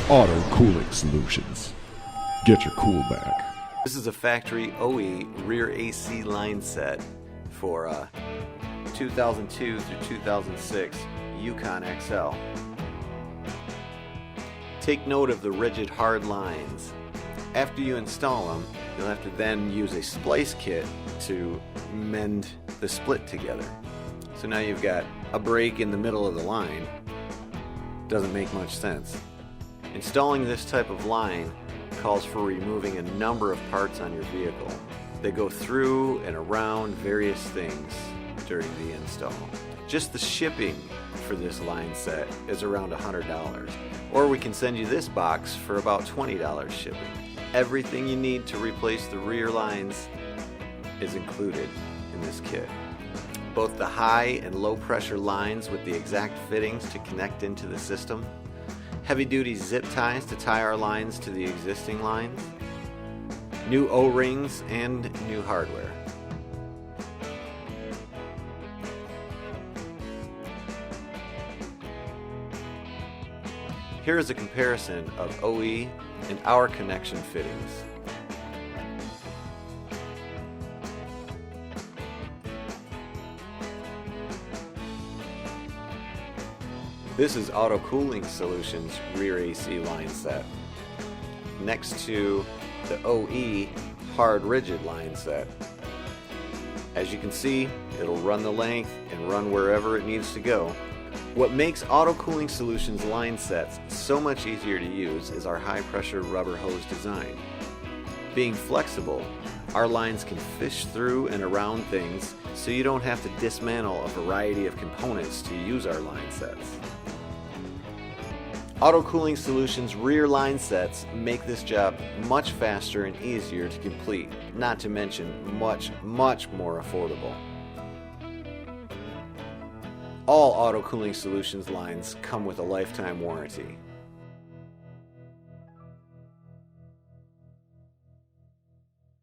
Auto Cooling Solutions. Get your cool back. This is a factory OE rear AC line set for 2002 through 2006 Yukon XL. Take note of the rigid hard lines. After you install them, you'll have to then use a splice kit to mend the split together. So now you've got a break in the middle of the line. Doesn't make much sense. Installing this type of line calls for removing a number of parts on your vehicle. They go through and around various things during the install. Just the shipping for this line set is around $100, or we can send you this box for about $20 shipping. Everything you need to replace the rear lines is included in this kit. Both the high and low pressure lines with the exact fittings to connect into the system, heavy duty zip ties to tie our lines to the existing lines, new O-rings, and new hardware. Here is a comparison of OE and our connection fittings. This is Auto Cooling Solutions rear AC line set next to the OE hard rigid line set. As you can see, it'll run the length and run wherever it needs to go. What makes Auto Cooling Solutions line sets so much easier to use is our high pressure rubber hose design. Being flexible, our lines can fish through and around things, so you don't have to dismantle a variety of components to use our line sets. Auto Cooling Solutions rear line sets make this job much faster and easier to complete, not to mention much more affordable. All Auto Cooling Solutions lines come with a lifetime warranty.